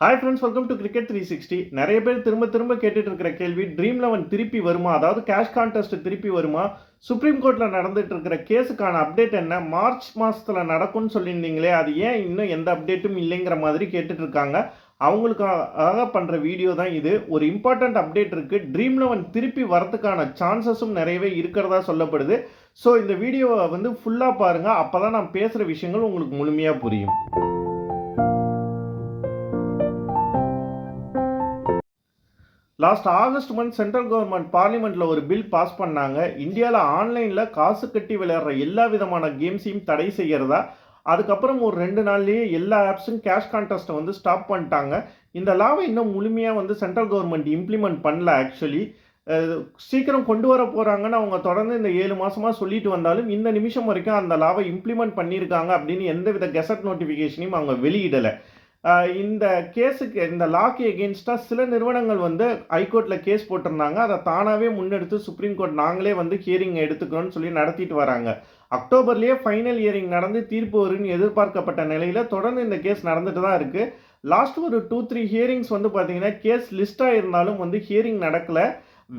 Hi friends, welcome to cricket 360. நிறைய பேர் திரும்ப திரும்ப கேட்டுட்டு இருக்கிற கேள்வி, ட்ரீம் 11 திருப்பி வருமா? அதாவது கேஷ் கான்டெஸ்ட் திருப்பி வருமா? சுப்ரீம் கோர்ட்டில் நடந்துட்டு இருக்கிற கேஸுக்கான அப்டேட் என்ன? மார்ச் மாதத்தில் நடக்கும்னு சொல்லியிருந்தீங்களே, அது ஏன் இன்னும் எந்த அப்டேட்டும் இல்லைங்கிற மாதிரி கேட்டுட்டு இருக்காங்க. அவங்களுக்காக பண்ணுற வீடியோ தான் இது. ஒரு இம்பார்ட்டண்ட் அப்டேட் இருக்குது. ட்ரீம் 11 திருப்பி வரதுக்கான சான்சஸும் நிறையவே இருக்கிறதா சொல்லப்படுது. ஸோ இந்த வீடியோவை வந்து ஃபுல்லாக பாருங்கள். அப்போ தான் நான் பேசுகிற விஷயங்கள் உங்களுக்கு முழுமையாக புரியும். Last August month central government பார்லிமெண்ட்டில் ஒரு பில் பாஸ் பண்ணாங்க. இந்தியாவில் ஆன்லைனில் காசு கட்டி விளையாடுற எல்லா விதமான கேம்ஸையும் தடை செய்கிறதா. அதுக்கப்புறம் ஒரு 2 நாள்லேயே எல்லா ஆப்ஸும் கேஷ் கான்டெஸ்ட்டை வந்து ஸ்டாப் பண்ணிட்டாங்க. இந்த லாவை இன்னும் முழுமையாக வந்து சென்ட்ரல் கவர்மெண்ட் இம்ப்ளிமெண்ட் பண்ணல. ஆக்சுவலி சீக்கிரம் கொண்டு வர போகிறாங்கன்னு அவங்க தொடர்ந்து இந்த 7 மாதமாக சொல்லிட்டு வந்தாலும் இந்த நிமிஷம் வரைக்கும் அந்த லாவை இம்ப்ளிமெண்ட் பண்ணியிருக்காங்க அப்படின்னு எந்தவித கெசட் நோட்டிஃபிகேஷனையும் அவங்க வெளியிடலை. இந்த கேஸுக்கு, இந்த லாக்கு எகெயின்ஸ்டாக சில நிறுவனங்கள் வந்து ஹைகோர்ட்டில் கேஸ் போட்டிருந்தாங்க. அதை தானாகவே முன்னெடுத்து சுப்ரீம் கோர்ட் நாங்களே வந்து ஹியரிங் எடுத்துக்கிறோன்னு சொல்லி நடத்திட்டு வராங்க. அக்டோபர்லேயே ஃபைனல் ஹியரிங் நடந்து தீர்ப்பு வரும்னு எதிர்பார்க்கப்பட்ட நிலையில் தொடர்ந்து இந்த கேஸ் நடந்துட்டு தான் இருக்குது. லாஸ்ட் ஒரு 2-3 ஹியரிங்ஸ் வந்து பார்த்தீங்கன்னா கேஸ் லிஸ்ட்டாக இருந்தாலும் வந்து ஹியரிங் நடக்கலை.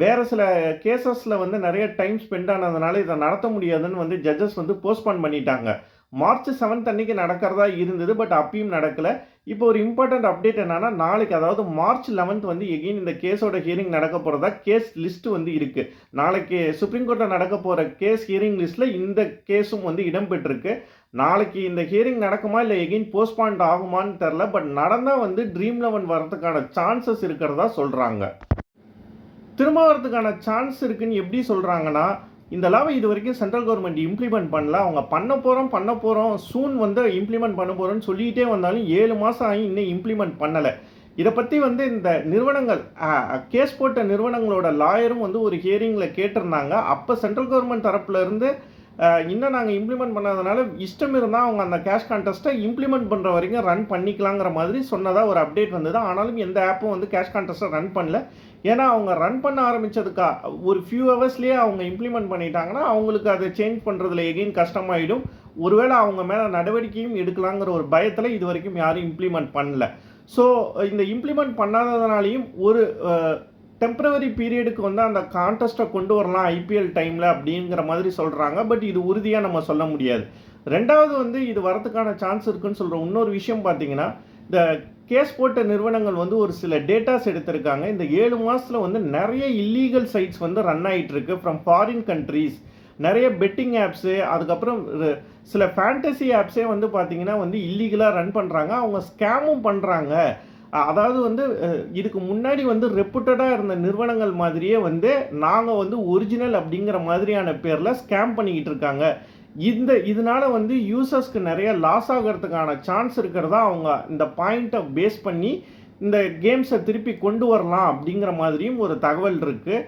வேறு சில கேசஸில் வந்து நிறைய டைம் ஸ்பெண்ட் ஆனதுனால இதை நடத்த முடியாதுன்னு வந்து ஜட்ஜஸ் வந்து போஸ்ட்பான் பண்ணிட்டாங்க. மார்ச் 7 அன்னைக்கு நடக்கிறதா இருந்தது, பட் அப்பயும் நடக்கலை. இப்போ ஒரு இம்பார்ட்டன்ட் அப்டேட் என்னன்னா, நாளைக்கு அதாவது மார்ச் 11 வந்து எகெயின் இந்த கேஸோட ஹியரிங் நடக்க போகிறதா கேஸ் லிஸ்ட் வந்து இருக்குது. நாளைக்கு சுப்ரீம் கோர்ட்டில் நடக்க போகிற கேஸ் ஹியரிங் லிஸ்ட்டில் இந்த கேஸும் வந்து இடம்பெற்றிருக்கு. நாளைக்கு இந்த ஹியரிங் நடக்குமா இல்லை எகெயின் போஸ்ட்பாண்ட் ஆகுமான்னு தெரில. பட் நடந்தால் வந்து ட்ரீம் 11 வரதுக்கான சான்சஸ் இருக்கிறதா சொல்கிறாங்க. திரும்ப வரதுக்கான சான்ஸ் இருக்குன்னு எப்படி சொல்கிறாங்கன்னா, இந்த லாவை இது வரைக்கும் சென்ட்ரல் கவர்மெண்ட் இம்ப்ளிமெண்ட் பண்ணல. அவங்க பண்ண போகிறோம் சூன் வந்து இம்ப்ளிமெண்ட் பண்ண போகிறோன்னு சொல்லிகிட்டே வந்தாலும் 7 மாதம் ஆகி இன்னும் இம்ப்ளிமெண்ட் பண்ணலை. இதை பற்றி வந்து இந்த நிறுவனங்கள், கேஸ் போட்ட நிறுவனங்களோட லாயரும் வந்து ஒரு ஹியரிங்கில் கேட்டிருந்தாங்க. அப்போ சென்ட்ரல் கவர்மெண்ட் தரப்புலேருந்து இன்னும் நாங்கள் இம்ப்ளிமெண்ட் பண்ணாதனால இஷ்டம் இருந்தால் அவங்க அந்த கேஷ் கான்டெஸ்ட்டை இம்ப்ளிமெண்ட் பண்ணுற வரைக்கும் ரன் பண்ணிக்கலாங்கிற மாதிரி சொன்னதாக ஒரு அப்டேட் வந்தது. ஆனாலும் எந்த ஆப்பும் வந்து கேஷ் கான்டெஸ்ட்டை ரன் பண்ணல. ஏன்னா அவங்க ரன் பண்ண ஆரம்பித்ததுக்கா ஒரு ஃபியூ ஹவர்ஸ்லேயே அவங்க இம்ப்ளிமெண்ட் பண்ணிட்டாங்கன்னா அவங்களுக்கு அதை சேஞ்ச் பண்ணுறதுல எகெயின் கஷ்டமாயிடும். ஒருவேளை அவங்க மேலே நடவடிக்கையும் எடுக்கலாங்கிற ஒரு பயத்தில் இது வரைக்கும் யாரும் இம்ப்ளிமெண்ட் பண்ணல. ஸோ இந்த இம்ப்ளிமெண்ட் பண்ணாததுனாலையும் ஒரு டெம்பரவரி பீரியடுக்கு வந்து அந்த கான்டெஸ்ட்டை கொண்டு வரலாம் ஐபிஎல் டைமில் அப்படிங்கிற மாதிரி சொல்கிறாங்க. பட் இது உறுதியாக நம்ம சொல்ல முடியாது. ரெண்டாவது வந்து இது வரதுக்கான சான்ஸ் இருக்குன்னு சொல்கிற இன்னொரு விஷயம் பார்த்தீங்கன்னா, இந்த கேஸ் போட்ட நிறுவனங்கள் வந்து ஒரு சில டேட்டாஸ் எடுத்திருக்காங்க. இந்த 7 மாதத்தில் வந்து நிறைய இல்லீகல் சைட்ஸ் வந்து ரன் ஆகிட்டு இருக்கு ஃப்ரம் ஃபாரின் கண்ட்ரீஸ். நிறைய பெட்டிங் ஆப்ஸு, அதுக்கப்புறம் சில ஃபேண்டசி ஆப்ஸே வந்து பார்த்திங்கன்னா வந்து இல்லீகலாக ரன் பண்ணுறாங்க. அவங்க ஸ்கேமும் பண்ணுறாங்க. அதாவது வந்து இதுக்கு முன்னாடி வந்து ரெப்புட்டடாக இருந்த நிறுவனங்கள் மாதிரியே வந்து நாங்கள் வந்து ஒரிஜினல் அப்படிங்கிற மாதிரியான பேரில் ஸ்கேம் பண்ணிக்கிட்டு இருக்காங்க. இதனால வந்து யூசர்ஸ்க்கு நிறைய லாஸ் ஆகிறதுக்கான சான்ஸ் இருக்கிறதா அவங்க இந்த பாயிண்ட்டை பேஸ் பண்ணி இந்த கேம்ஸை திருப்பி கொண்டு வரலாம் அப்படிங்கிற மாதிரியும் ஒரு தகவல் இருக்குது.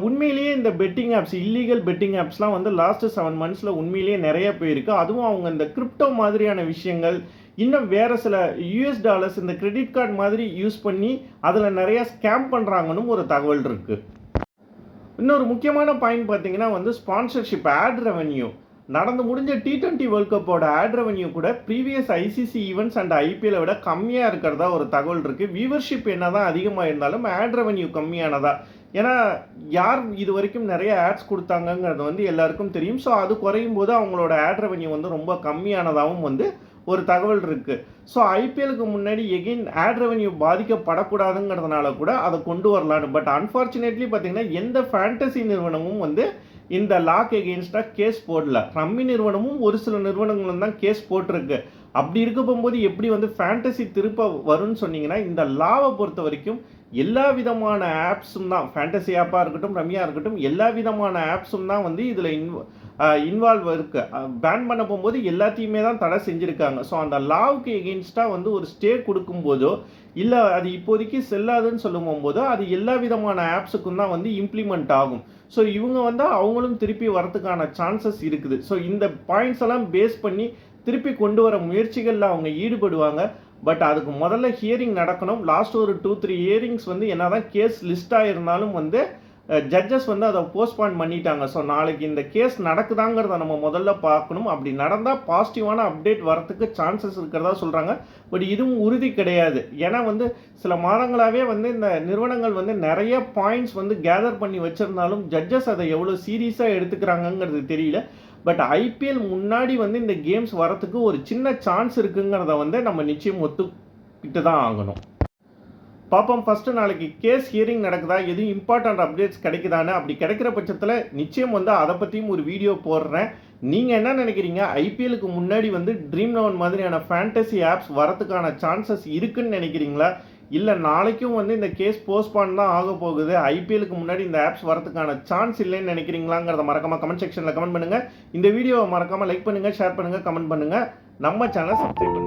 உண்மையிலேயே இந்த பெட்டிங் ஆப்ஸ், இல்லீகல் பெட்டிங் ஆப்ஸ்லாம் வந்து லாஸ்ட்டு 7 மந்த்ஸில் உண்மையிலேயே நிறைய போயிருக்கு. அதுவும் அவங்க இந்த கிரிப்டோ மாதிரியான விஷயங்கள், இன்னும் வேறு சில US டாலர்ஸ் இந்த கிரெடிட் கார்டு மாதிரி யூஸ் பண்ணி அதில் நிறையா ஸ்கேம் பண்ணுறாங்கன்னு ஒரு தகவல் இருக்குது. இன்னொரு முக்கியமான பாயிண்ட் பார்த்தீங்கன்னா வந்து ஸ்பான்சர்ஷிப், ஆட் ரெவன்யூ. நடந்து முடிஞ்ச T20 வேர்ல்ட் கப்போட ஆட் ரெவன்யூ கூட ப்ரீவியஸ் ஐசிசி ஈவெண்ட்ஸ் அண்ட் ஐபிஎல்லை விட கம்மியாக இருக்கிறதா ஒரு தகவல் இருக்குது. வியூவர்ஷிப் என்ன தான் அதிகமாக இருந்தாலும் ஆட் ரெவன்யூ கம்மியானதா. ஏன்னா யார் இது வரைக்கும் நிறைய ஆட்ஸ் கொடுத்தாங்கங்கிறது வந்து எல்லாருக்கும் தெரியும். ஸோ அது குறையும் போது அவங்களோட ஆட் ரெவன்யூ வந்து ரொம்ப கம்மியானதாகவும் வந்து ஒரு தகவல் இருக்குது. ஸோ ஐபிஎலுக்கு முன்னாடி எகெயின் ஆட் ரெவன்யூ பாதிக்கப்படக்கூடாதுங்கிறதுனால கூட அதை கொண்டு வரலான்னு. பட் அன்ஃபார்ச்சுனேட்லி பார்த்தீங்கன்னா எந்த ஃபேண்டசி நிறுவனமும் வந்து இந்த லாக் எகெயின்ஸ்டாக கேஸ் போடல. ரம்மி நிறுவனமும் ஒரு சில நிறுவனங்களும் தான் கேஸ் போட்டிருக்கு. அப்படி இருக்க போகும்போது எப்படி வந்து ஃபேண்டசி திருப்ப வரும்னு சொன்னீங்கன்னா, இந்த லாவை பொறுத்த வரைக்கும் எல்லா விதமான ஆப்ஸும் தான், ஃபேண்டசி ஆப்பாக இருக்கட்டும், ரம்மியாக இருக்கட்டும், எல்லா விதமான ஆப்ஸும் தான் வந்து இதில் இன்வால்வ் இருக்குது. பேன் பண்ண போகும்போது எல்லாத்தையுமே தான் தடை செஞ்சுருக்காங்க. ஸோ அந்த லாவுக்கு எகெயின்ஸ்டாக வந்து ஒரு ஸ்டே கொடுக்கும்போதோ இல்லை அது இப்போதைக்கு செல்லாதுன்னு சொல்லும் போகும்போதோ அது எல்லா விதமான ஆப்ஸுக்கும் தான் வந்து இம்ப்ளிமெண்ட் ஆகும். ஸோ இவங்க வந்து அவங்களும் திருப்பி வரதுக்கான சான்சஸ் இருக்குது. ஸோ இந்த பாயிண்ட்ஸ் எல்லாம் பேஸ் பண்ணி திருப்பி கொண்டு வர முயற்சிகளில் அவங்க ஈடுபடுவாங்க. பட் அதுக்கு முதல்ல ஹியரிங் நடக்கணும். லாஸ்ட் ஒரு 2-3 ஹியரிங்ஸ் வந்து என்ன தான் கேஸ் லிஸ்ட்டாக இருந்தாலும் வந்து ஜட்ஜஸ் வந்து அதை போஸ்ட்பான் பண்ணிட்டாங்க. ஸோ நாளைக்கு இந்த கேஸ் நடக்குதாங்கிறத நம்ம முதல்ல பார்க்கணும். அப்படி நடந்தால் பாசிட்டிவான அப்டேட் வரத்துக்கு சான்சஸ் இருக்கிறதா சொல்கிறாங்க. பட் இதுவும் உறுதி கிடையாது. ஏன்னா வந்து சில மாதங்களாகவே வந்து இந்த நிறுவனங்கள் வந்து நிறைய பாயிண்ட்ஸ் வந்து கேதர் பண்ணி வச்சுருந்தாலும் ஜட்ஜஸ் அதை எவ்வளோ சீரியஸாக எடுத்துக்கிறாங்கங்கிறது தெரியல. பட் ஐபிஎல் முன்னாடி வந்து இந்த கேம்ஸ் வரத்துக்கு ஒரு சின்ன சான்ஸ் இருக்குங்கிறத வந்து நம்ம நிச்சயம் ஒத்துக்கிட்டு தான் ஆகணும். பார்ப்போம். ஃபஸ்ட்டு நாளைக்கு கேஸ் ஹியரிங் நடக்குதா, எதுவும் இம்பார்ட்டன்ட் அப்டேட்ஸ் கிடைக்குதான்னு. அப்படி கிடைக்கிற பட்சத்தில் நிச்சயம் வந்து அதை பற்றியும் ஒரு வீடியோ போடுறேன். நீங்கள் என்ன நினைக்கிறீங்க? ஐபிஎலுக்கு முன்னாடி வந்து ட்ரீம் 11 மாதிரியான ஃபேண்டசி ஆப்ஸ் வரத்துக்கான சான்சஸ் இருக்குன்னு நினைக்கிறீங்களா? இல்லை நாளைக்கும் வந்து இந்த கேஸ் போஸ்ட்பான் தான் ஆக போகுது, ஐபிஎலுக்கு முன்னாடி இந்த ஆப்ஸ் வரதுக்கான சான்ஸ் இல்லைன்னு நினைக்கிறீங்களாங்கிறத மறக்காமல் கமெண்ட் செக்ஷனில் கமெண்ட் பண்ணுங்கள். இந்த வீடியோவை மறக்காமல் லைக் பண்ணுங்கள், ஷேர் பண்ணுங்கள், கமெண்ட் பண்ணுங்கள். நம்ம சேனலை சப்ஸ்கிரைப் பண்ணுங்கள்.